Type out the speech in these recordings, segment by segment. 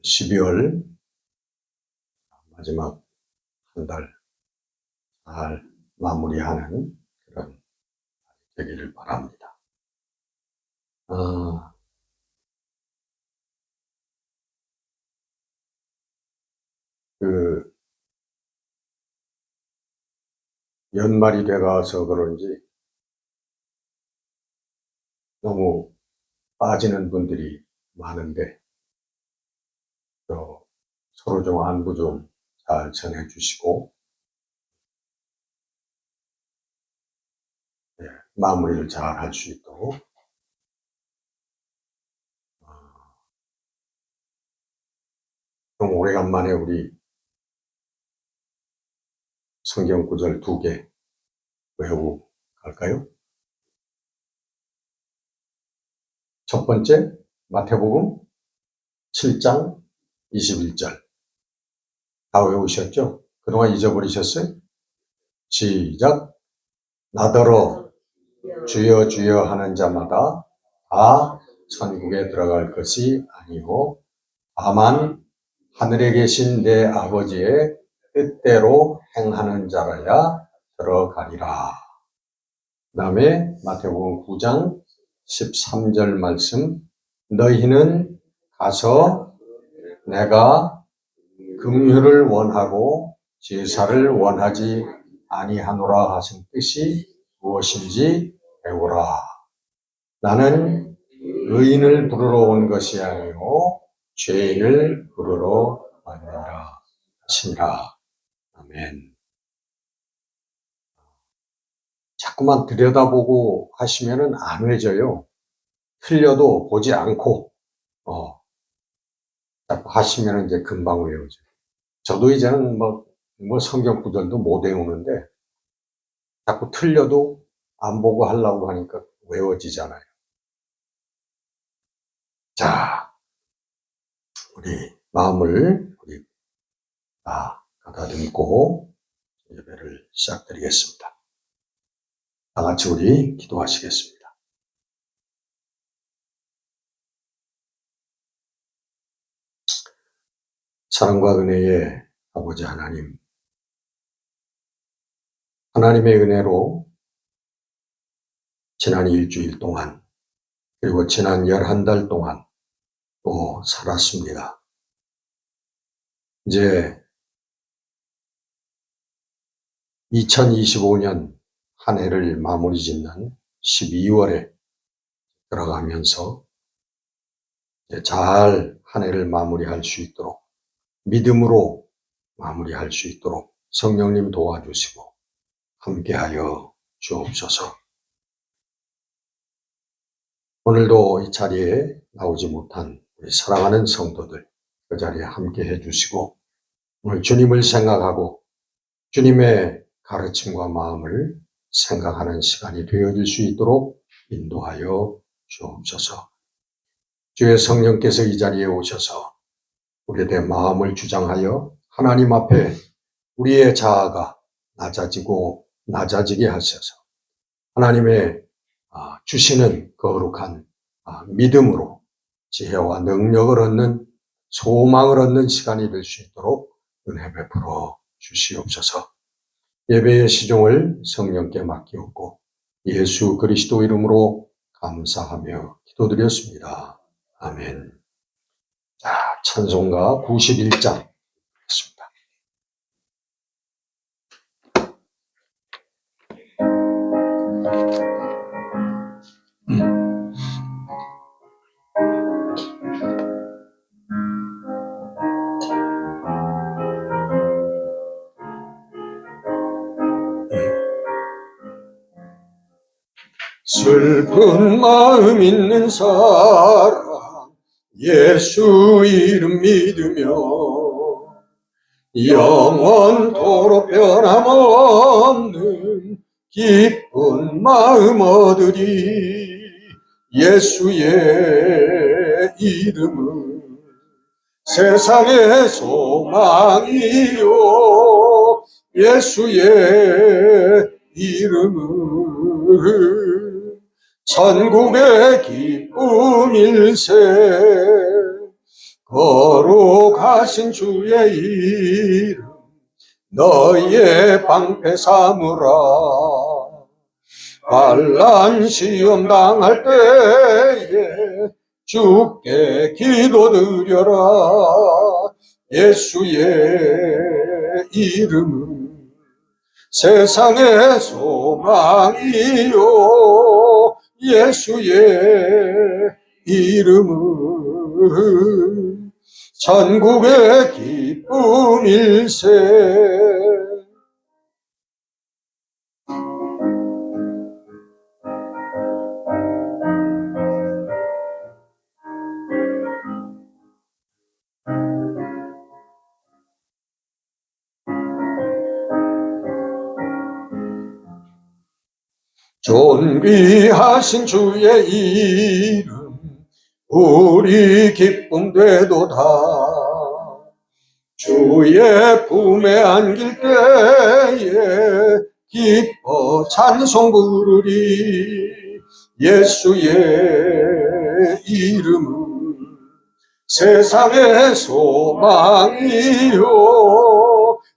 12월 마지막 한 달 잘 마무리하는 그런 되기를 바랍니다. 연말이 돼가서 그런지 너무 빠지는 분들이 많은데 서로 좀 안부 좀 잘 전해주시고 마무리를 잘 할 수 있도록 좀 오래간만에 우리 성경 구절 2개 외우고 갈까요? 첫 번째 마태복음 7장 21절 다 외우셨죠? 그동안 잊어버리셨어요? 시작. 나더러 주여 주여 하는 자마다 다 천국에 들어갈 것이 아니고 다만 하늘에 계신 내 아버지의 뜻대로 행하는 자라야 들어가리라. 그 다음에 마태복음 9장 13절 말씀. 너희는 가서 내가 긍휼을 원하고 제사를 원하지 아니하노라 하신 뜻이 무엇인지 배우라. 나는 의인을 부르러 온 것이 아니고 죄인을 부르러 왔느니라 하시니라. 아멘. 자꾸만 들여다보고 하시면은 안 외져요. 틀려도 보지 않고 자꾸 하시면은 이제 금방 외워져요. 저도 이제는 뭐 성경 구절도 못 외우는데 자꾸 틀려도 안 보고 하려고 하니까 외워지잖아요. 자, 우리 마음을 다 가다듬고 예배를 시작드리겠습니다. 다 같이 우리 기도하시겠습니다. 사랑과 은혜의 아버지 하나님, 하나님의 은혜로 지난 일주일 동안 그리고 지난 11달 동안 또 살았습니다. 이제 2025년 한 해를 마무리 짓는 12월에 들어가면서 잘 한 해를 마무리할 수 있도록 믿음으로 마무리할 수 있도록 성령님 도와주시고 함께하여 주옵소서. 오늘도 이 자리에 나오지 못한 우리 사랑하는 성도들 그 자리에 함께해 주시고 오늘 주님을 생각하고 주님의 가르침과 마음을 생각하는 시간이 되어질 수 있도록 인도하여 주옵소서. 주의 성령께서 이 자리에 오셔서 우리의 마음을 주장하여 하나님 앞에 우리의 자아가 낮아지게 하셔서 하나님의 주시는 거룩한 믿음으로 지혜와 능력을 얻는 소망을 얻는 시간이 될 수 있도록 은혜 베풀어 주시옵소서. 예배의 시종을 성령께 맡기옵고 예수 그리스도 이름으로 감사하며 기도드렸습니다. 아멘. 자, 찬송가 91장 있습니다. 슬픈 마음 있는 사람 예수 이름 믿으며 영원토록 변함없는 기쁜 마음 얻으리. 예수의 이름은 세상의 소망이요 예수의 이름은 천국의 기쁨일세. 거룩하신 주의 이름 너희의 방패 삼으라. 환난 시험 당할 때에 주께 기도드려라. 예수의 이름은 세상의 소망이요 예수의 이름은 천국의 기쁨일세. 존귀하신 주의 이름 우리 기쁨 되도다. 주의 품에 안길 때에 기뻐 찬송 부르리. 예수의 이름은 세상의 소망이요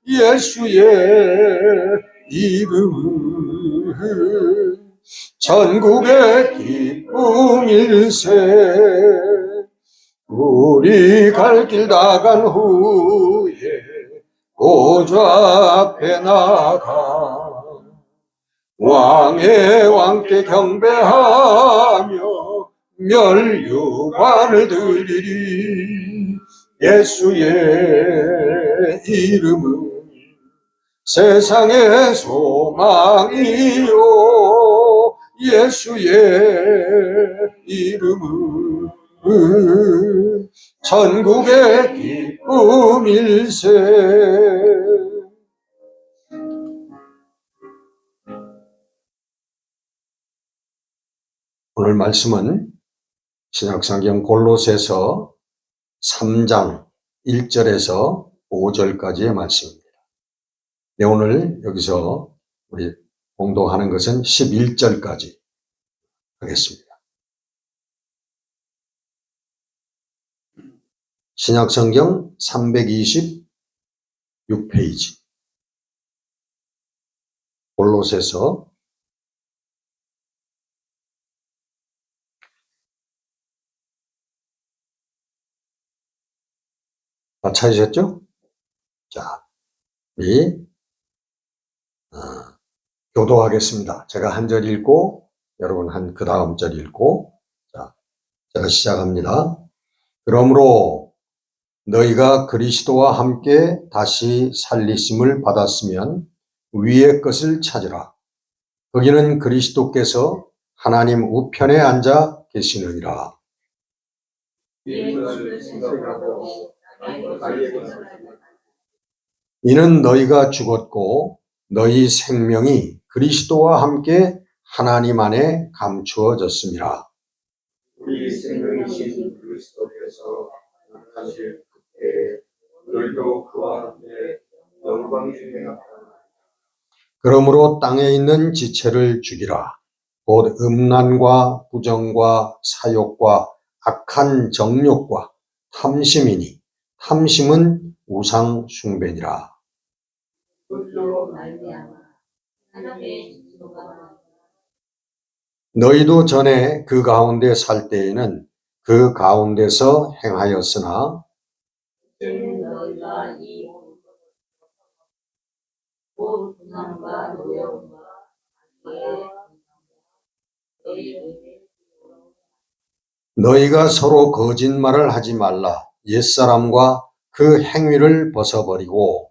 예수의 이름은 천국의 기쁨일세. 우리 갈 길 다 간 후에 보좌 앞에 나가 왕의 왕께 경배하며 멸류관을 드리리. 예수의 이름은 세상의 소망이요 예수의 이름은 천국의 기쁨일세. 오늘 말씀은 신약성경 골로새서 3장 1절에서 5절까지의 말씀입니다. 네, 오늘 여기서 우리 공독하는 것은 11절까지 하겠습니다. 신약성경 326페이지 골로새서 다 찾으셨죠? 자, 우리 교도하겠습니다. 제가 한 절 읽고 여러분 그 다음 절 읽고 자, 제가 시작합니다. 그러므로 너희가 그리스도와 함께 다시 살리심을 받았으면 위의 것을 찾으라. 거기는 그리스도께서 하나님 우편에 앉아 계시느니라. 이는 너희가 죽었고 너희 생명이 그리스도와 함께 하나님 안에 감추어졌습니다. 우리 생명이신 그리스도께서 나타나실 그때에 너희도 그와 함께 영광 중에 나타나리라. 그러므로 땅에 있는 지체를 죽이라. 곧 음란과 부정과 사욕과 악한 정욕과 탐심이니 탐심은 우상 숭배니라. 너희도 전에 그 가운데 살 때에는 그 가운데서 행하였으나 너희가 서로 거짓말을 하지 말라. 옛사람과 그 행위를 벗어버리고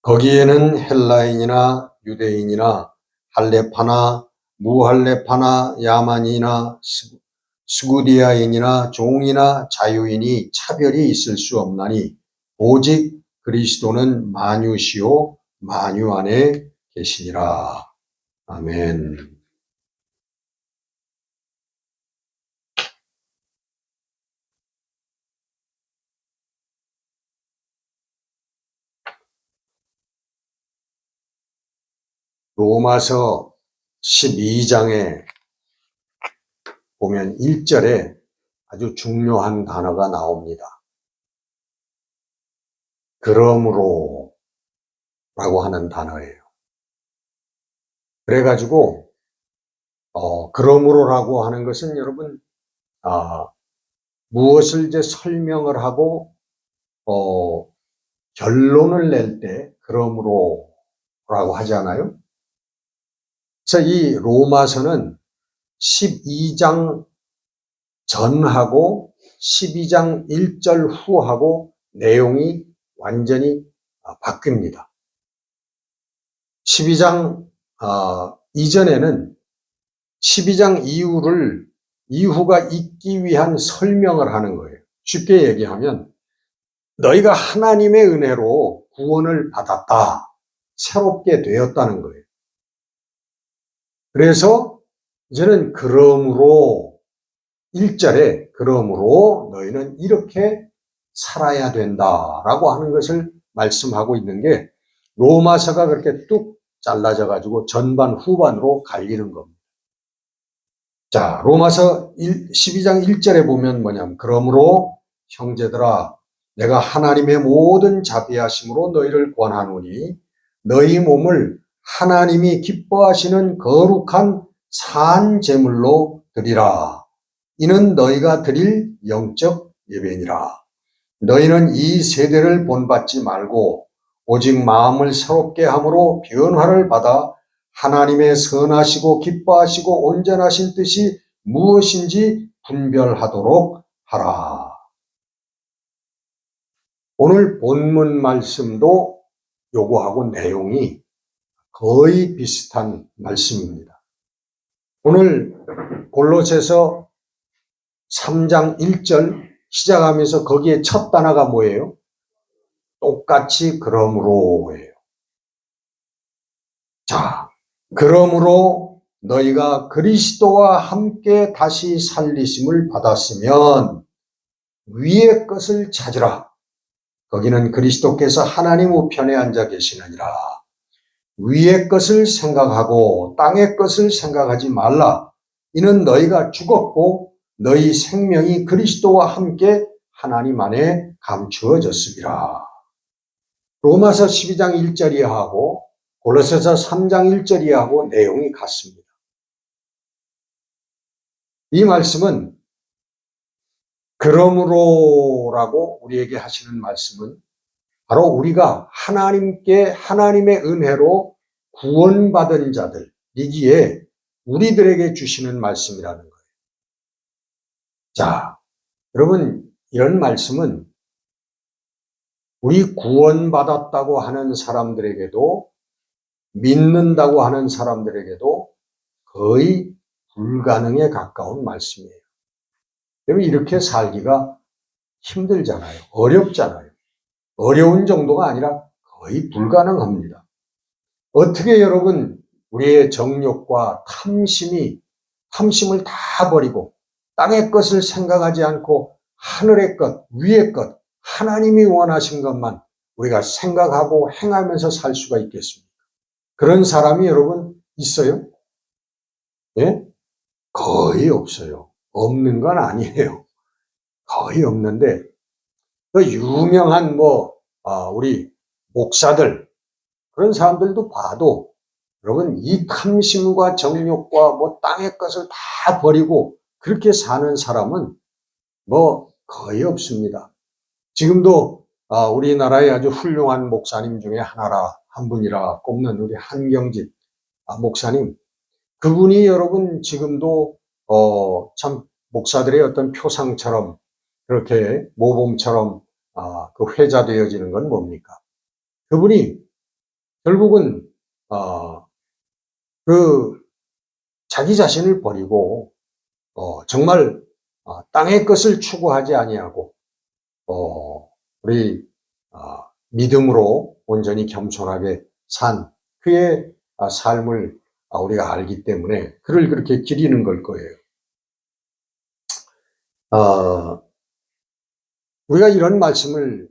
거기에는 헬라인이나 유대인이나 할레파나 무할레파나 야만이나 스구디아인이나 종이나 자유인이 차별이 있을 수 없나니 오직 그리스도는 만유시요 만유 안에 계시니라. 아멘. 로마서 12장에 보면 1절에 아주 중요한 단어가 나옵니다. 그러므로 라고 하는 단어예요. 그래가지고 그러므로라고 하는 것은 여러분 무엇을 이제 설명을 하고 결론을 낼 때 그러므로라고 하잖아요. 그래서 이 로마서는 12장 전하고 12장 1절 후하고 내용이 완전히 바뀝니다. 12장 이전에는 12장 이후가 있기 위한 설명을 하는 거예요. 쉽게 얘기하면 너희가 하나님의 은혜로 구원을 받았다. 새롭게 되었다는 거예요. 그래서 이제는 그러므로 1절에 그러므로 너희는 이렇게 살아야 된다라고 하는 것을 말씀하고 있는 게 로마서가 그렇게 뚝 잘라져 가지고 전반 후반으로 갈리는 겁니다. 자, 로마서 12장 1절에 보면 뭐냐면 그러므로 형제들아 내가 하나님의 모든 자비하심으로 너희를 권하노니 너희 몸을 하나님이 기뻐하시는 거룩한 산 제물로 드리라. 이는 너희가 드릴 영적 예배니라. 너희는 이 세대를 본받지 말고 오직 마음을 새롭게 함으로 변화를 받아 하나님의 선하시고 기뻐하시고 온전하신 뜻이 무엇인지 분별하도록 하라. 오늘 본문 말씀도 요거하고 내용이 거의 비슷한 말씀입니다. 오늘 골로새서 3장 1절 시작하면서 거기에 첫 단어가 뭐예요? 똑같이 그러므로예요. 자, 그러므로 너희가 그리스도와 함께 다시 살리심을 받았으면 위의 것을 찾으라. 거기는 그리스도께서 하나님 우편에 앉아 계시느니라. 위의 것을 생각하고 땅의 것을 생각하지 말라. 이는 너희가 죽었고 너희 생명이 그리스도와 함께 하나님 안에 감추어졌습니다. 로마서 12장 1절이하고 골로새서 3장 1절이하고 내용이 같습니다. 이 말씀은 그러므로라고 우리에게 하시는 말씀은 바로 우리가 하나님의 은혜로 구원받은 자들이기에 우리들에게 주시는 말씀이라는 거예요. 자, 여러분 이런 말씀은 우리 구원받았다고 하는 사람들에게도 믿는다고 하는 사람들에게도 거의 불가능에 가까운 말씀이에요. 여러분 이렇게 살기가 힘들잖아요. 어렵잖아요. 어려운 정도가 아니라 거의 불가능합니다. 어떻게 여러분 우리의 정욕과 탐심을 다 버리고 땅의 것을 생각하지 않고 하늘의 것, 위의 것, 하나님이 원하신 것만 우리가 생각하고 행하면서 살 수가 있겠습니까? 그런 사람이 여러분 있어요? 예? 거의 없어요. 없는 건 아니에요. 거의 없는데 그 유명한 우리 목사들 그런 사람들도 봐도 여러분 이 탐심과 정욕과 땅의 것을 다 버리고 그렇게 사는 사람은 거의 없습니다. 지금도 우리나라의 아주 훌륭한 목사님 중에 한 분이라 꼽는 우리 한경직 목사님, 그분이 여러분 지금도 참 목사들의 어떤 표상처럼 그렇게 모범처럼 그 회자되어지는 건 뭡니까? 그분이 결국은 그 자기 자신을 버리고 정말 땅의 것을 추구하지 아니하고 우리 믿음으로 온전히 겸손하게 산 그의 삶을 우리가 알기 때문에 그를 그렇게 기리는 걸 거예요. 우리가 이런 말씀을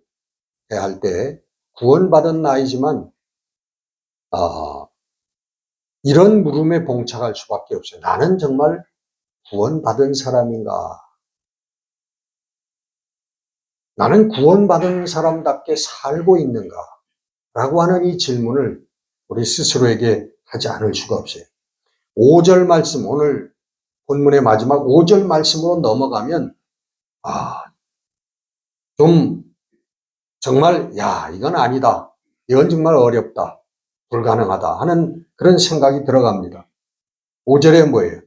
할 때 구원받은 나이지만 이런 물음에 봉착할 수밖에 없어요. 나는 정말 구원받은 사람인가? 나는 구원받은 사람답게 살고 있는가? 라고 하는 이 질문을 우리 스스로에게 하지 않을 수가 없어요. 5절 말씀, 오늘 본문의 마지막 5절 말씀으로 넘어가면 좀 정말 이건 아니다. 이건 정말 어렵다. 불가능하다 하는 그런 생각이 들어갑니다. 5절에 뭐예요?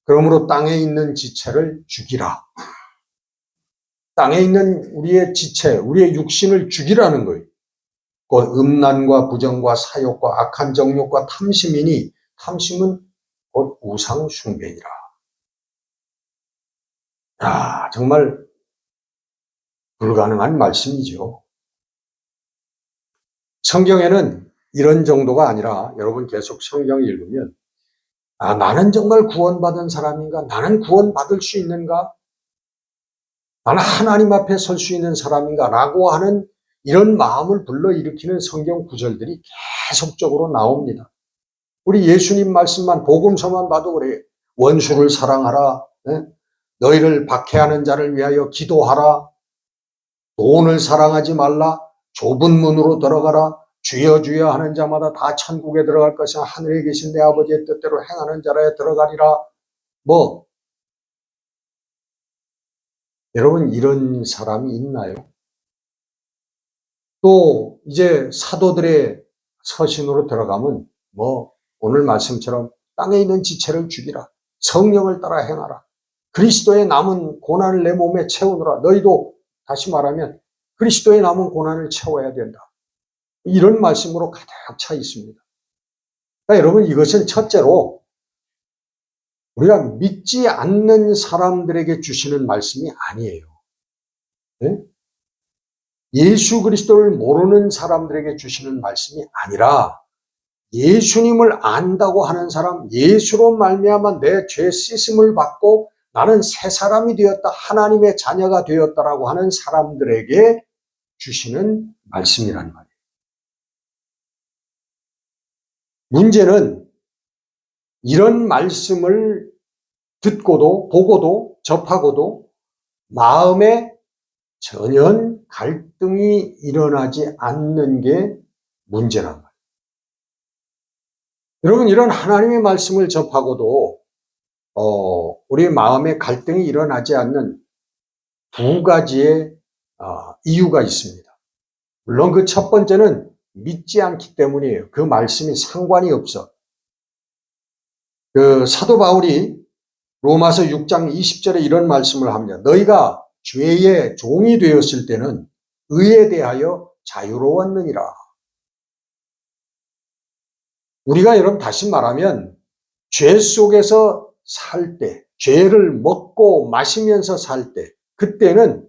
그러므로 땅에 있는 지체를 죽이라. 땅에 있는 우리의 지체, 우리의 육신을 죽이라는 거예요. 곧 음란과 부정과 사욕과 악한 정욕과 탐심이니 탐심은 곧 우상 숭배니라. 정말 불가능한 말씀이죠. 성경에는 이런 정도가 아니라 여러분 계속 성경 읽으면 나는 정말 구원받은 사람인가? 나는 구원받을 수 있는가? 나는 하나님 앞에 설 수 있는 사람인가? 라고 하는 이런 마음을 불러일으키는 성경 구절들이 계속적으로 나옵니다. 우리 예수님 말씀만 복음서만 봐도 그래요. 원수를 사랑하라. 너희를 박해하는 자를 위하여 기도하라. 돈을 사랑하지 말라. 좁은 문으로 들어가라. 주여 주여 하는 자마다 다 천국에 들어갈 것이나 하늘에 계신 내 아버지의 뜻대로 행하는 자라에 들어가리라. 여러분 이런 사람이 있나요? 또 이제 사도들의 서신으로 들어가면 오늘 말씀처럼 땅에 있는 지체를 죽이라. 성령을 따라 행하라. 그리스도의 남은 고난을 내 몸에 채우느라. 너희도 다시 말하면 그리스도의 남은 고난을 채워야 된다. 이런 말씀으로 가득 차 있습니다. 그러니까 여러분 이것은 첫째로 우리가 믿지 않는 사람들에게 주시는 말씀이 아니에요. 네? 예수 그리스도를 모르는 사람들에게 주시는 말씀이 아니라 예수님을 안다고 하는 사람, 예수로 말미암아 내 죄 씻음을 받고 나는 새 사람이 되었다, 하나님의 자녀가 되었다라고 하는 사람들에게 주시는 말씀이란 말이에요. 문제는 이런 말씀을 듣고도 보고도 접하고도 마음에 전혀 갈등이 일어나지 않는 게 문제란 말이에요. 여러분 이런 하나님의 말씀을 접하고도 우리 마음에 갈등이 일어나지 않는 두 가지의 이유가 있습니다. 물론 그 첫 번째는 믿지 않기 때문이에요. 그 말씀이 상관이 없어. 그 사도 바울이 로마서 6장 20절에 이런 말씀을 합니다. 너희가 죄의 종이 되었을 때는 의에 대하여 자유로웠느니라. 우리가 여러분 다시 말하면 죄 속에서 살 때, 죄를 먹고 마시면서 살 때, 그때는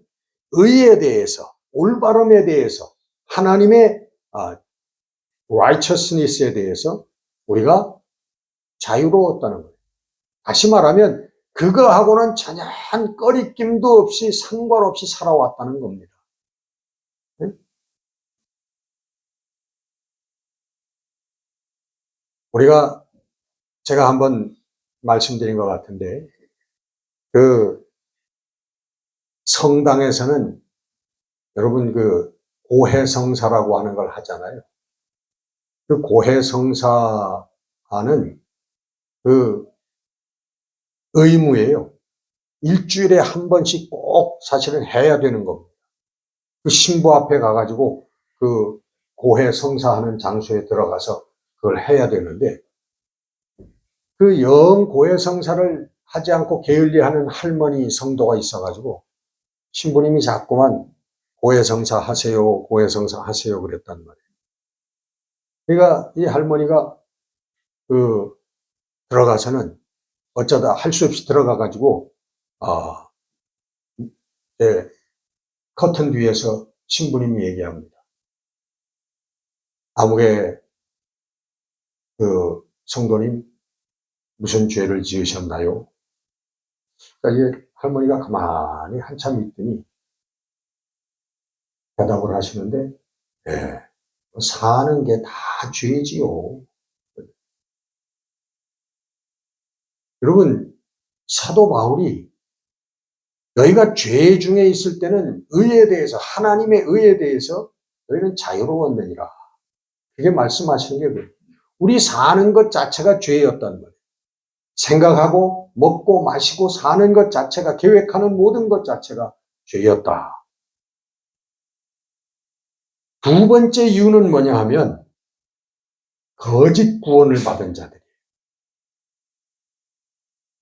의에 대해서, 올바름에 대해서, 하나님의 righteousness에 대해서 우리가 자유로웠다는 거예요. 다시 말하면 그거하고는 전혀 꺼리낌도 없이 상관없이 살아왔다는 겁니다. 제가 한번 말씀드린 것 같은데 그 성당에서는 여러분 그 고해성사라고 하는 걸 하잖아요. 그 고해성사는 그 의무예요. 일주일에 한 번씩 꼭 사실은 해야 되는 겁니다. 그 신부 앞에 가가지고 그 고해성사하는 장소에 들어가서 그걸 해야 되는데 그 영 고해성사를 하지 않고 게을리하는 할머니 성도가 있어가지고 신부님이 자꾸만 고해성사 하세요, 고해성사 하세요 그랬단 말이에요. 그러니까 이 할머니가 그 들어가서는 어쩌다 할 수 없이 들어가가지고 커튼 뒤에서 신부님이 얘기합니다. 아무개 그 성도님 무슨 죄를 지으셨나요? 그러니까 이 할머니가 가만히 한참 있더니 대답을 하시는데 사는 게 다 죄지요. 여러분, 사도 바울이 너희가 죄 중에 있을 때는 의에 대해서, 하나님의 의에 대해서 너희는 자유로웠느니라. 그게 말씀하시는 게 뭐예요? 우리 사는 것 자체가 죄였단 말이에요. 생각하고 먹고 마시고 사는 것 자체가, 계획하는 모든 것 자체가 죄였다. 두 번째 이유는 뭐냐 하면 거짓 구원을 받은 자들이에요.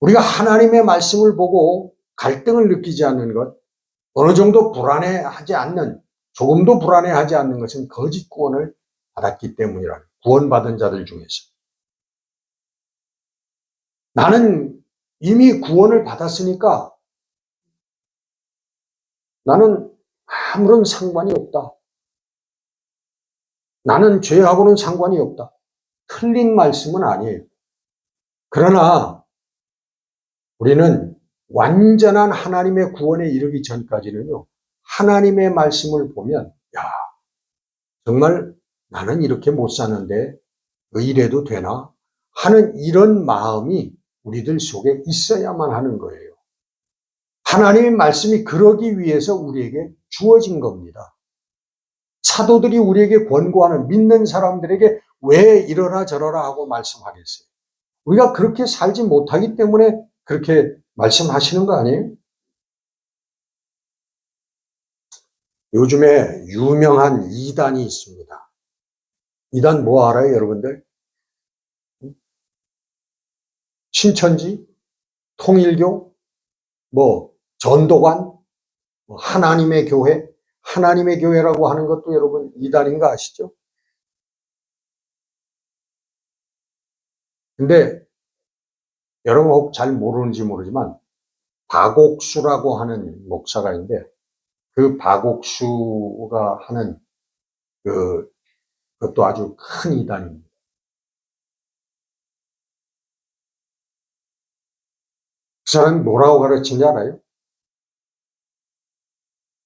우리가 하나님의 말씀을 보고 갈등을 느끼지 않는 것, 어느 정도 불안해하지 않는, 조금도 불안해하지 않는 것은 거짓 구원을 받았기 때문이라. 구원받은 자들 중에서. 나는 이미 구원을 받았으니까 나는 아무런 상관이 없다. 나는 죄하고는 상관이 없다. 틀린 말씀은 아니에요. 그러나 우리는 완전한 하나님의 구원에 이르기 전까지는요, 하나님의 말씀을 보면, 야, 정말 나는 이렇게 못 사는데 이래도 되나? 하는 이런 마음이 우리들 속에 있어야만 하는 거예요. 하나님의 말씀이 그러기 위해서 우리에게 주어진 겁니다. 사도들이 우리에게 권고하는, 믿는 사람들에게 왜 이러라 저러라 하고 말씀하겠어요? 우리가 그렇게 살지 못하기 때문에 그렇게 말씀하시는 거 아니에요? 요즘에 유명한 이단이 있습니다. 이단 뭐 알아요, 여러분들? 신천지, 통일교, 뭐 전도관, 뭐 하나님의 교회, 하나님의 교회라고 하는 것도 여러분 이단인 거 아시죠? 근데 여러분 혹 잘 모르는지 모르지만 박옥수라고 하는 목사가 있는데, 그 박옥수가 하는 그것도 아주 큰 이단입니다. 그 사람이 뭐라고 가르치는지 알아요?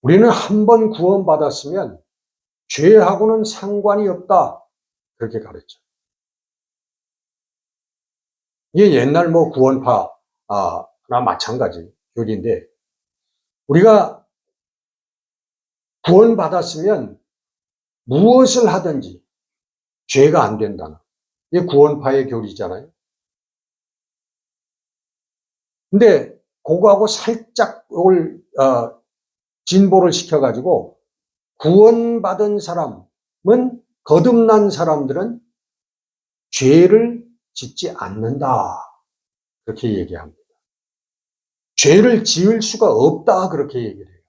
우리는 한 번 구원받았으면 죄하고는 상관이 없다. 그렇게 가르쳐. 이게 옛날 뭐 구원파나 마찬가지 교리인데, 우리가 구원받았으면 무엇을 하든지 죄가 안 된다는, 이게 구원파의 교리잖아요. 근데 그거하고 살짝 이걸 진보를 시켜가지고 구원받은 사람은, 거듭난 사람들은 죄를 짓지 않는다. 그렇게 얘기합니다. 죄를 지을 수가 없다. 그렇게 얘기를 해요.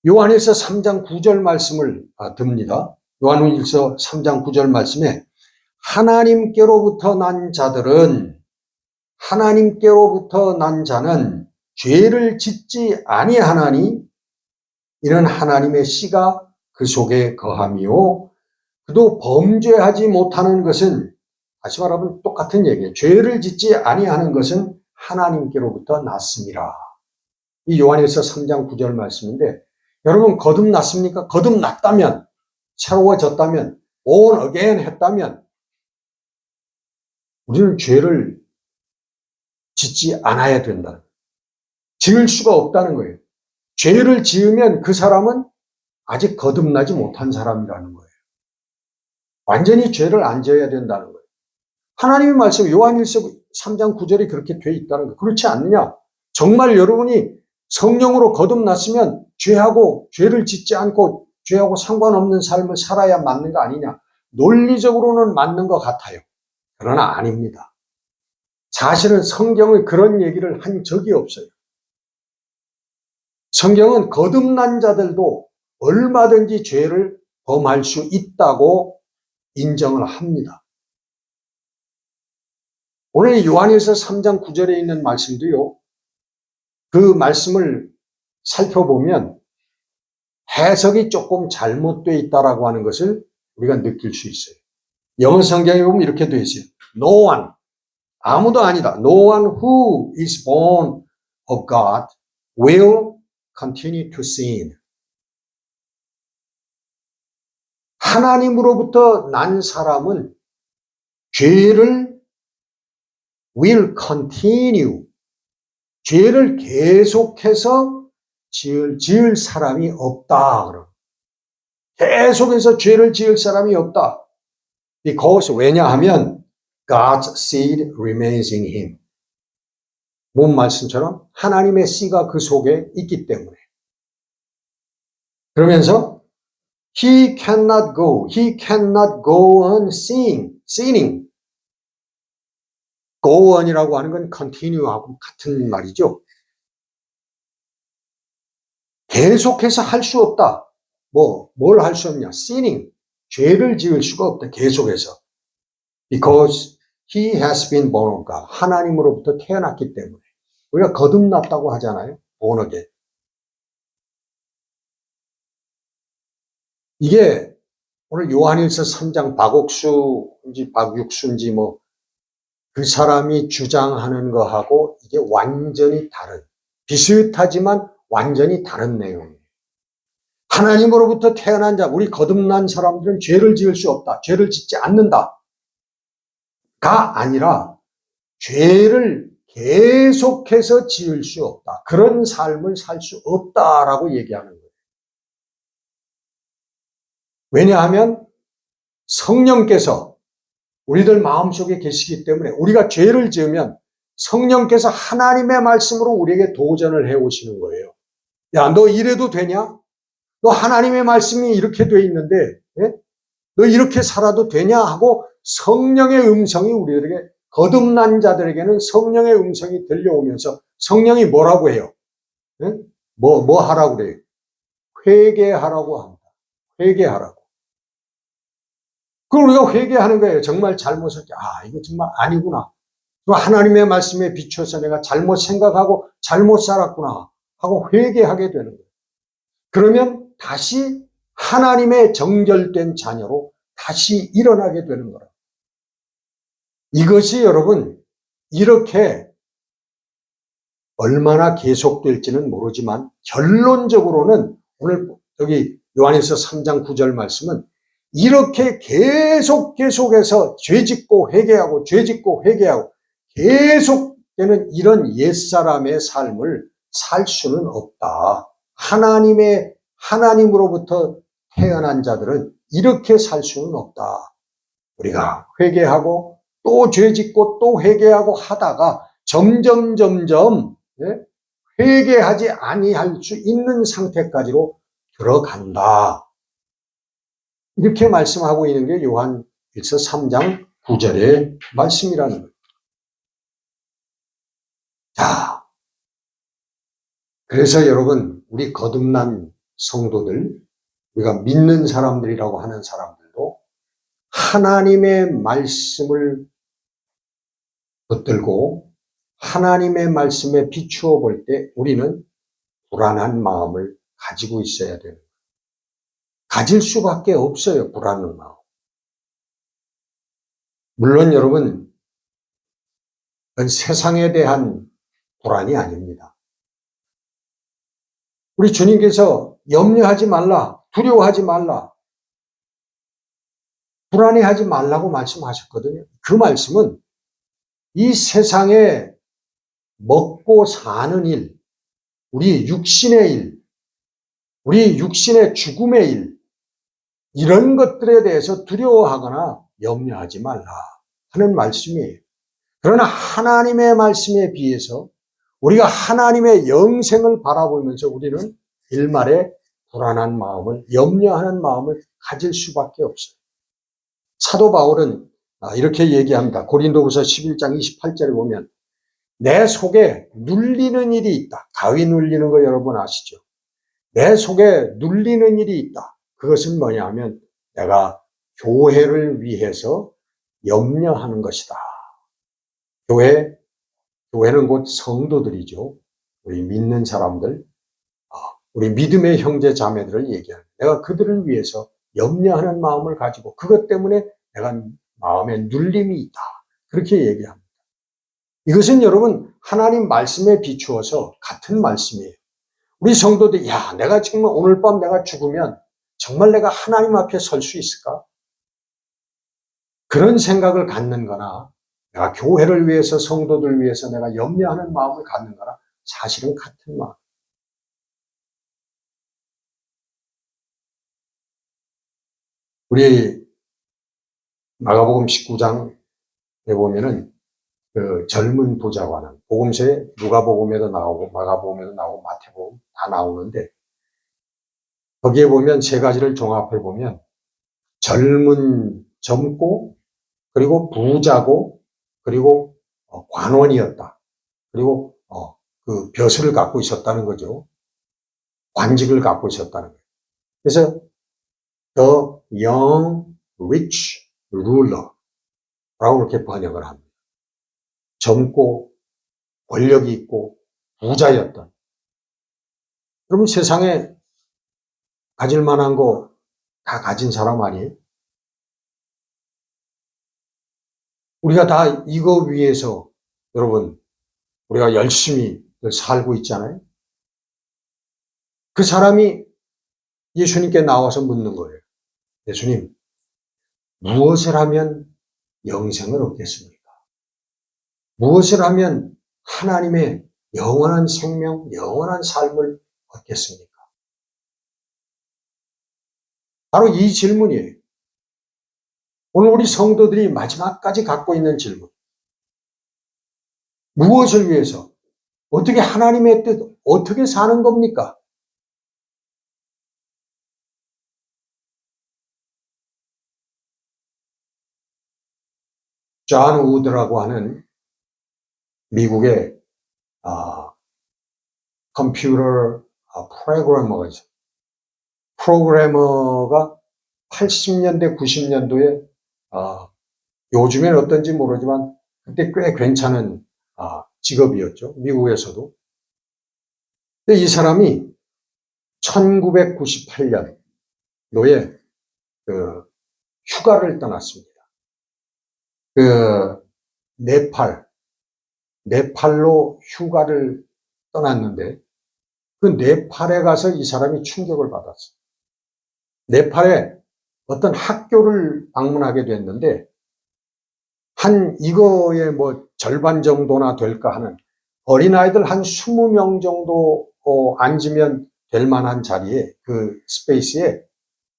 요한일서 3장 9절 말씀을 듭니다. 요한일서 3장 9절 말씀에 하나님께로부터 난 자들은, 하나님께로부터 난 자는 죄를 짓지 아니하나니 이는 하나님의 씨가 그 속에 거함이요 그도 범죄하지 못하는 것은, 다시 말하면 똑같은 얘기예요. 죄를 짓지 아니하는 것은 하나님께로부터 났습니다. 이 요한일서 3장 9절 말씀인데, 여러분 거듭났습니까? 거듭났다면, 새로워졌다면, born again 했다면 우리는 죄를 짓지 않아야 된다. 지을 수가 없다는 거예요. 죄를 지으면 그 사람은 아직 거듭나지 못한 사람이라는 거예요. 완전히 죄를 안 지어야 된다는 거예요. 하나님의 말씀 요한일서 3장 9절이 그렇게 돼 있다는 거예요. 그렇지 않느냐? 정말 여러분이 성령으로 거듭났으면 죄를 짓지 않고 죄하고 상관없는 삶을 살아야 맞는 거 아니냐? 논리적으로는 맞는 것 같아요. 그러나 아닙니다. 사실은 성경은 그런 얘기를 한 적이 없어요. 성경은 거듭난 자들도 얼마든지 죄를 범할 수 있다고 인정을 합니다. 오늘 요한일서 3장 9절에 있는 말씀도요, 그 말씀을 살펴보면 해석이 조금 잘못되어 있다라고 하는 것을 우리가 느낄 수 있어요. 영어 성경에 보면 이렇게 되어 있어요. No one, 아무도 아니다. No one who is born of God will continue to sin. 하나님으로부터 난 사람은 죄를 will continue. 죄를 계속해서 지을 사람이 없다. 계속해서 죄를 지을 사람이 없다. Because 왜냐하면 God's seed remains in him. 뭔 말씀처럼 하나님의 씨가 그 속에 있기 때문에. 그러면서 he cannot go on sinning. go on이라고 하는 건 continue하고 같은 말이죠. 계속해서 할 수 없다. 뭘 할 수 없냐? sinning. 죄를 지을 수가 없다. 계속해서. Because he has been born of God. 하나님으로부터 태어났기 때문에. 우리가 거듭났다고 하잖아요. born again. 이게 오늘 요한일서 3장 박옥수인지 박육수인지 그 사람이 주장하는 거하고 이게 완전히 다른, 비슷하지만 완전히 다른 내용이에요. 하나님으로부터 태어난 자, 우리 거듭난 사람들은 죄를 지을 수 없다. 죄를 짓지 않는다. 가 아니라 죄를 계속해서 지을 수 없다. 그런 삶을 살 수 없다라고 얘기하는 거예요. 왜냐하면 성령께서 우리들 마음속에 계시기 때문에 우리가 죄를 지으면 성령께서 하나님의 말씀으로 우리에게 도전을 해오시는 거예요. 야, 너 이래도 되냐? 너 하나님의 말씀이 이렇게 돼 있는데 너 이렇게 살아도 되냐? 하고 성령의 음성이 우리들에게, 거듭난 자들에게는 성령의 음성이 들려오면서 성령이 뭐라고 해요? 뭐 하라고 그래요? 회개하라고 합니다. 회개하라고. 그럼 우리가 회개하는 거예요. 정말 잘못을, 이거 정말 아니구나. 하나님의 말씀에 비춰서 내가 잘못 생각하고 잘못 살았구나 하고 회개하게 되는 거예요. 그러면 다시 하나님의 정결된 자녀로 다시 일어나게 되는 거예요. 이것이 여러분 이렇게 얼마나 계속될지는 모르지만 결론적으로는 오늘 여기 요한일서 3장 9절 말씀은 이렇게 계속해서 죄짓고 회개하고 죄짓고 회개하고 계속되는 이런 옛사람의 삶을 살 수는 없다. 하나님으로부터 태어난 자들은 이렇게 살 수는 없다. 우리가 회개하고 또 죄짓고 또 회개하고 하다가 점점 회개하지 아니할 수 있는 상태까지로 들어간다. 이렇게 말씀하고 있는 게 요한일서 3장 9절의 말씀이라는 거예요. 자, 그래서 여러분 우리 거듭난 성도들, 우리가 믿는 사람들이라고 하는 사람들도 하나님의 말씀을 붙들고 하나님의 말씀에 비추어 볼 때 우리는 불안한 마음을 가지고 있어야 돼요. 가질 수밖에 없어요. 불안한 마음. 물론 여러분 그건 세상에 대한 불안이 아닙니다. 우리 주님께서 염려하지 말라, 두려워하지 말라, 불안해하지 말라고 말씀하셨거든요. 그 말씀은 이 세상에 먹고 사는 일, 우리 육신의 일, 우리 육신의 죽음의 일, 이런 것들에 대해서 두려워하거나 염려하지 말라 하는 말씀이에요. 그러나 하나님의 말씀에 비해서 우리가 하나님의 영생을 바라보면서 우리는 일말에 불안한 마음을, 염려하는 마음을 가질 수밖에 없어요. 사도 바울은 이렇게 얘기합니다. 고린도후서 11장 28절에 보면 내 속에 눌리는 일이 있다. 가위 눌리는 거 여러분 아시죠? 내 속에 눌리는 일이 있다. 그것은 뭐냐 하면 내가 교회를 위해서 염려하는 것이다. 교회는 곧 성도들이죠. 우리 믿는 사람들, 우리 믿음의 형제 자매들을 얘기하는, 내가 그들을 위해서 염려하는 마음을 가지고 그것 때문에 내가 마음에 눌림이 있다. 그렇게 얘기합니다. 이것은 여러분 하나님 말씀에 비추어서 같은 말씀이에요. 우리 성도들, 내가 정말 오늘 밤 내가 죽으면 정말 내가 하나님 앞에 설 수 있을까? 그런 생각을 갖는 거나 내가 교회를 위해서, 성도들 위해서 내가 염려하는 마음을 갖는가라? 사실은 같은 마음. 우리 마가복음 19장에 보면은 그 젊은 부자와는 복음서에 누가복음에도 나오고 마가복음에도 나오고 마태복음 다 나오는데 거기에 보면 세 가지를 종합해 보면 젊고 그리고 부자고 그리고 관원이었다. 그리고 그 벼슬을 갖고 있었다는 거죠. 관직을 갖고 있었다는 거예요. 그래서 the young rich ruler라고 이렇게 번역을 합니다. 젊고 권력이 있고 부자였던. 그러면 세상에 가질 만한 거 다 가진 사람 아니에요? 우리가 다 이거 위해서 여러분 우리가 열심히 살고 있잖아요. 그 사람이 예수님께 나와서 묻는 거예요. 예수님, 무엇을 하면 영생을 얻겠습니까? 무엇을 하면 하나님의 영원한 생명, 영원한 삶을 얻겠습니까? 바로 이 질문이에요. 오늘 우리 성도들이 마지막까지 갖고 있는 질문. 무엇을 위해서? 어떻게 하나님의 뜻, 어떻게 사는 겁니까? 존 우드라고 하는 미국의 컴퓨터 프로그래머가 있어요. 프로그래머가 80년대, 90년도에 요즘엔 어떤지 모르지만 그때 꽤 괜찮은 직업이었죠. 미국에서도. 근데 이 사람이 1998년도에 그 휴가를 떠났습니다. 그 네팔로 휴가를 떠났는데 그 네팔에 가서 이 사람이 충격을 받았어요. 네팔에 어떤 학교를 방문하게 됐는데 이거의 뭐 절반 정도나 될까 하는 어린아이들 한 20명 정도 앉으면 될 만한 자리에 그 스페이스에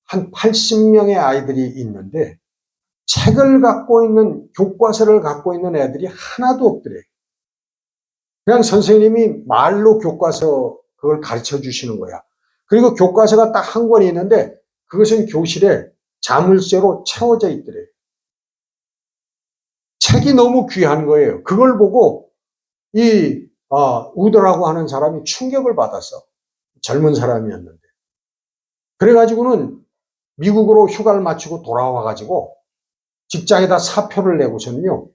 한 80명의 아이들이 있는데 교과서를 갖고 있는 애들이 하나도 없더래요. 그냥 선생님이 말로 교과서 그걸 가르쳐 주시는 거야. 그리고 교과서가 딱 한 권이 있는데 그것은 교실에 자물쇠로 채워져 있더래요. 책이 너무 귀한 거예요. 그걸 보고 우드라고 하는 사람이 충격을 받았어. 젊은 사람이었는데. 그래가지고는 미국으로 휴가를 마치고 돌아와가지고 직장에다 사표를 내고서는요,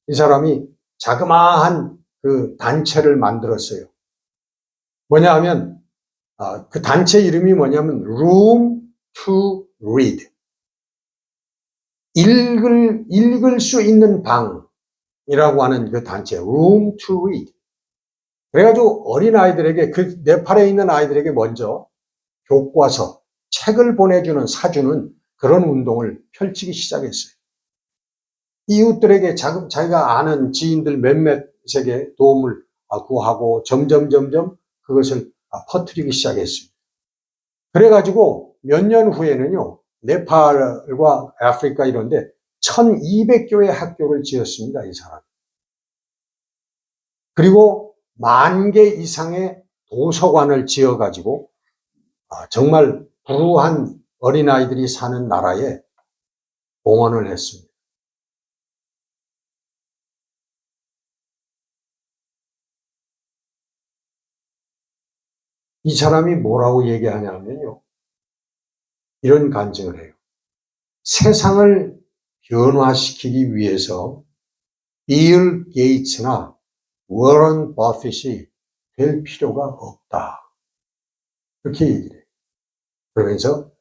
이 사람이 자그마한 그 단체를 만들었어요. 뭐냐 하면, 그 단체 이름이 뭐냐면, Room to Read. 읽을 수 있는 방이라고 하는 그 단체, Room to Read. 그래가지고 어린아이들에게, 그 네팔에 있는 아이들에게 먼저 교과서, 책을 사주는 그런 운동을 펼치기 시작했어요. 이웃들에게 자기가 아는 지인들 몇몇에게 도움을 구하고 점점 그것을 퍼뜨리기 시작했습니다. 그래가지고 몇 년 후에는요, 네팔과 아프리카 이런데 1200교의 학교를 지었습니다, 이 사람. 그리고 10,000개 이상의 도서관을 지어가지고 정말 부유한 어린아이들이 사는 나라에 봉헌을 했습니다. 이 사람이 뭐라고 얘기하냐면요. 이런 간증을 해요. 세상을 변화시키기 위해서 빌 게이츠나 워런 버핏이 될 필요가 없다. 그렇게 얘기를 해요. 그러면서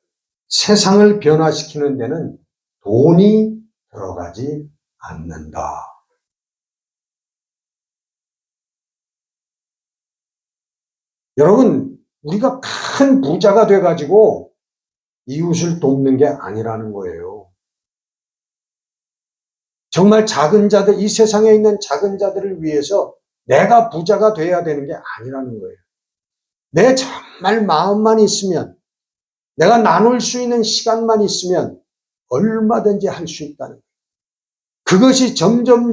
세상을 변화시키는 데는 돈이 들어가지 않는다. 여러분, 우리가 큰 부자가 돼가지고 이웃을 돕는 게 아니라는 거예요. 정말 작은 자들, 이 세상에 있는 작은 자들을 위해서 내가 부자가 돼야 되는 게 아니라는 거예요. 내 정말 마음만 있으면, 내가 나눌 수 있는 시간만 있으면 얼마든지 할 수 있다는 거예요. 그것이 점점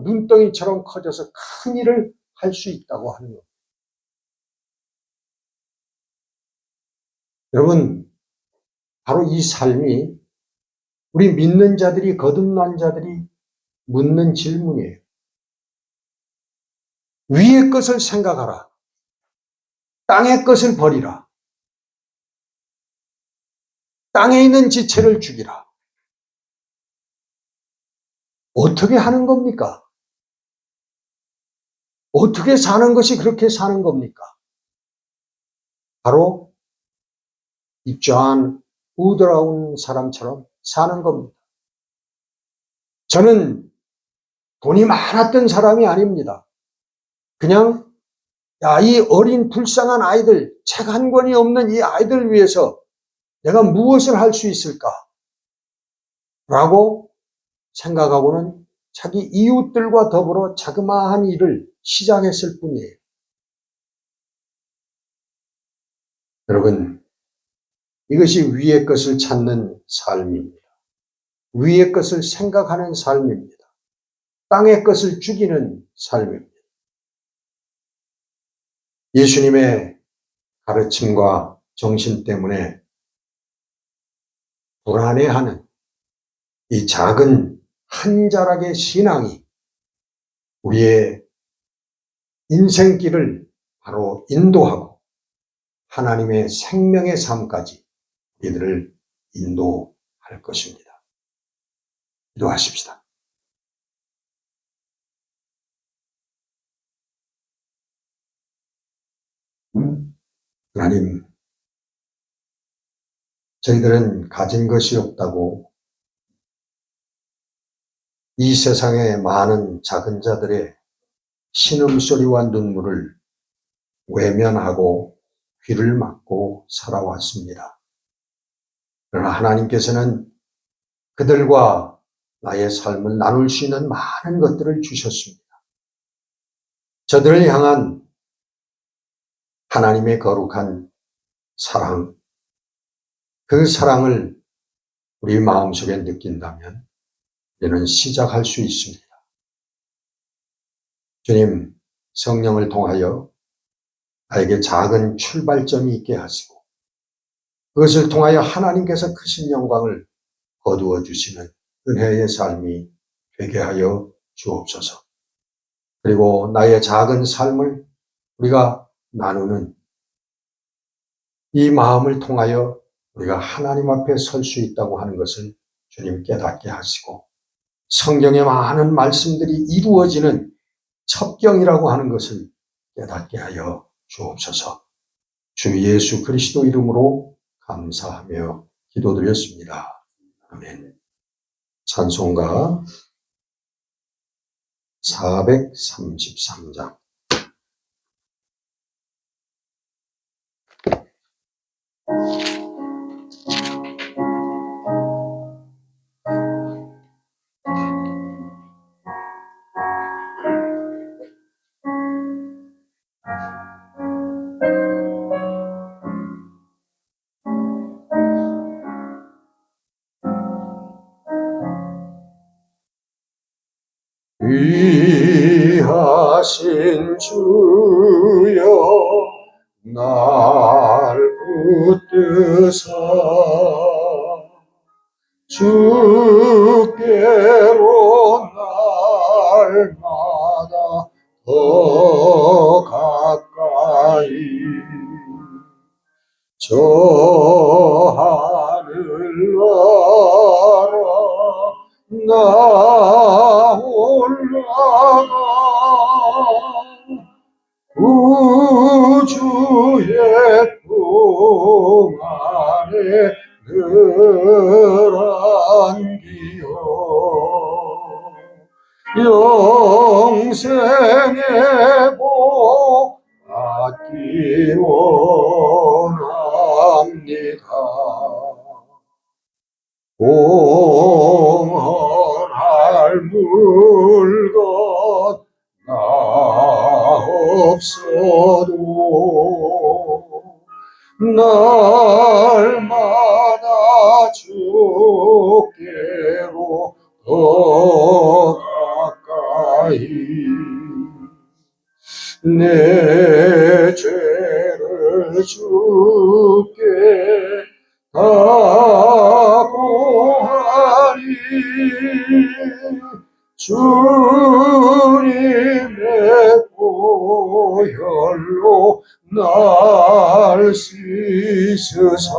눈덩이처럼 커져서 큰 일을 할 수 있다고 하는 거예요. 여러분, 바로 이 삶이 우리 믿는 자들이, 거듭난 자들이 묻는 질문이에요. 위의 것을 생각하라. 땅의 것을 버리라. 땅에 있는 지체를 죽이라. 어떻게 하는 겁니까? 어떻게 사는 것이 그렇게 사는 겁니까? 바로 이 존 우드라운 사람처럼 사는 겁니다. 저는 돈이 많았던 사람이 아닙니다. 그냥 이 어린 불쌍한 아이들, 책 한 권이 없는 이 아이들을 위해서 내가 무엇을 할 수 있을까? 라고 생각하고는 자기 이웃들과 더불어 자그마한 일을 시작했을 뿐이에요. 여러분, 이것이 위의 것을 찾는 삶입니다. 위의 것을 생각하는 삶입니다. 땅의 것을 죽이는 삶입니다. 예수님의 가르침과 정신 때문에 불안해하는 이 작은 한 자락의 신앙이 우리의 인생길을 바로 인도하고 하나님의 생명의 삶까지 우리들을 인도할 것입니다. 기도하십시다. 하나님, 저희들은 가진 것이 없다고 이 세상의 많은 작은 자들의 신음소리와 눈물을 외면하고 귀를 막고 살아왔습니다. 그러나 하나님께서는 그들과 나의 삶을 나눌 수 있는 많은 것들을 주셨습니다. 저들을 향한 하나님의 거룩한 사랑, 그 사랑을 우리 마음속에 느낀다면 우리는 시작할 수 있습니다. 주님, 성령을 통하여 나에게 작은 출발점이 있게 하시고 그것을 통하여 하나님께서 크신 영광을 거두어 주시는 은혜의 삶이 되게 하여 주옵소서. 그리고 나의 작은 삶을 우리가 나누는 이 마음을 통하여 우리가 하나님 앞에 설 수 있다고 하는 것을 주님 깨닫게 하시고 성경의 많은 말씀들이 이루어지는 첩경이라고 하는 것을 깨닫게 하여 주옵소서. 주 예수 그리스도 이름으로 감사하며 기도드렸습니다. 아멘. 찬송가 433장. 귀하신 주여 날 붙드사 주께로 날마다 더 가까이 저 하늘 나라 나 올라가 우주의 풍안에 늘 안기어 영생의 복 받기 원합니다. 공헌할 물 건너없어도 날마다 주께로 더 가까이 내 죄를 주께 다 고하리 주님의 보혈로 날 씻으사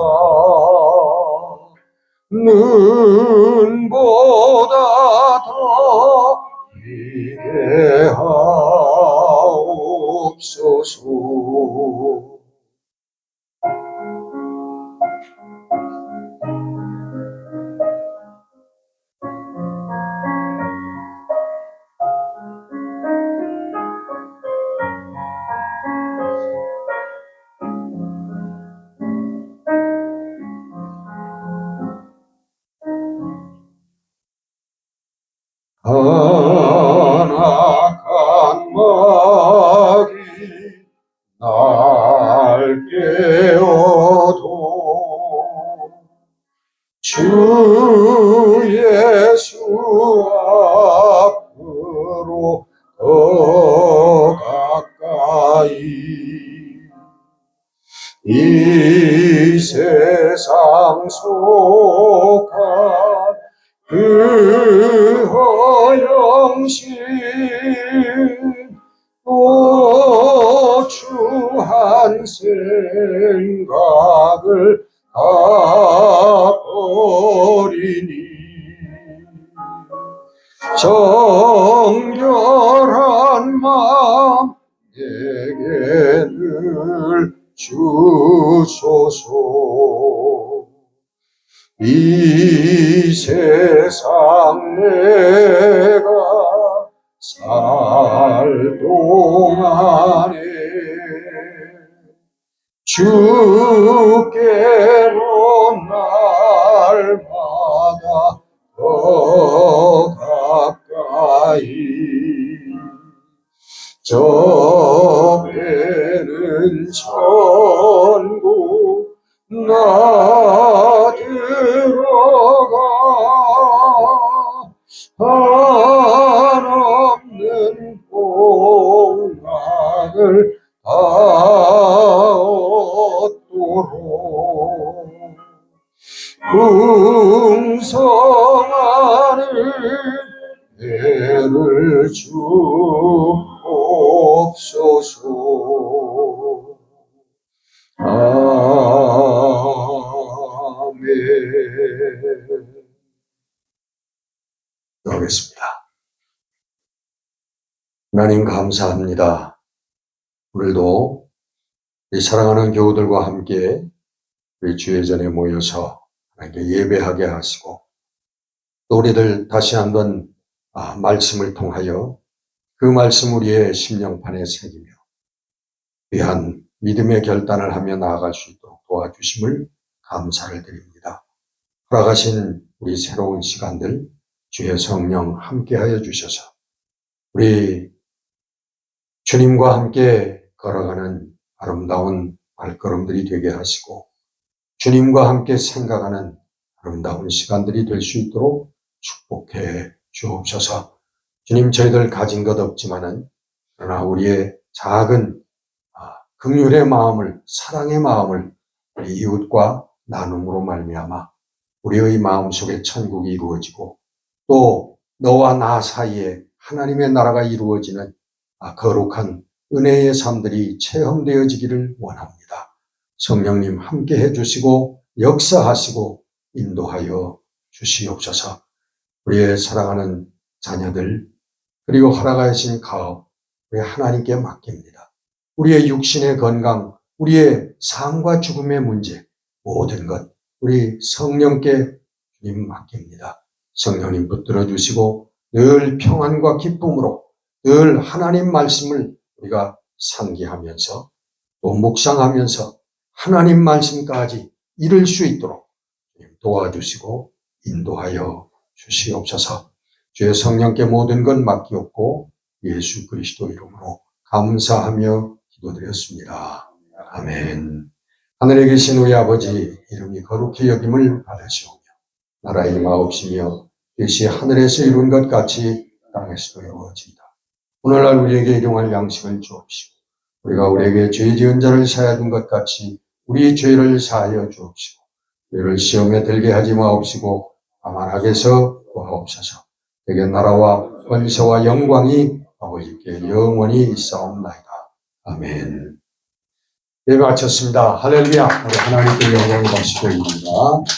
눈보다 더 비게 하옵소서. 안악한 마귀 날 깨어도 주 예수 앞으로 더 가까이 이 세상 속한 그 허영심 또 추한 생각을 다 버리니 정결한 마음 내게 늘 주소서. 이 세상 내가 살 동안에 주께로 날마다 더 가까이 저 배는 천국 나 들어가 한없는 복락을 다 얻도록 풍성한 은혜를 주옵소서. 아멘. 기도하겠습니다. 하나님 감사합니다. 오늘도 이 사랑하는 교우들과 함께 우리 주의 전에 모여서 하나님께 예배하게 하시고 또 우리들 다시 한번 말씀을 통하여 그 말씀 우리의 심령판에 새기며 귀한 믿음의 결단을 하며 나아갈 수 있도록 도와주심을 감사를 드립니다. 허락하신 우리 새로운 시간들 주의 성령 함께하여 주셔서 우리 주님과 함께 걸어가는 아름다운 발걸음들이 되게 하시고 주님과 함께 생각하는 아름다운 시간들이 될 수 있도록 축복해 주옵소서. 주님, 저희들 가진 것 없지만은 그러나 우리의 작은 긍휼의 마음을, 사랑의 마음을 우리 이웃과 나눔으로 말미암아 우리의 마음속에 천국이 이루어지고 또 너와 나 사이에 하나님의 나라가 이루어지는 거룩한 은혜의 삶들이 체험되어지기를 원합니다. 성령님 함께 해주시고 역사하시고 인도하여 주시옵소서. 우리의 사랑하는 자녀들 그리고 허락하신 가업 우리 하나님께 맡깁니다. 우리의 육신의 건강, 우리의 삶과 죽음의 문제 모든 것 우리 성령께 주님 맡깁니다. 성령님 붙들어 주시고 늘 평안과 기쁨으로 늘 하나님 말씀을 우리가 상기하면서 또 묵상하면서 하나님 말씀까지 이룰 수 있도록 도와주시고 인도하여 주시옵소서. 주의 성령께 모든 것 맡기옵고 예수 그리스도 이름으로 감사하며 기도드렸습니다. 아멘. 하늘에 계신 우리 아버지 이름이 거룩히 여김을 받으시오며 나라의 임하옵시며 뜻이 하늘에서 이룬 것 같이 땅에서도 이루어진다. 오늘날 우리에게 일용할 양식을 주옵시고 우리가 우리에게 죄 지은 자를 사하여 준 것 같이 우리 죄를 사하여 주옵시고 우리를 시험에 들게 하지 마옵시고 다만 악에서 구하옵소서. 내게 나라와 권세와 영광이 아버지께 영원히 있사옵나이다. 아멘. 예배 마쳤습니다. 할렐루야. 우리 하나님께 영광을 받으시기 바랍니다.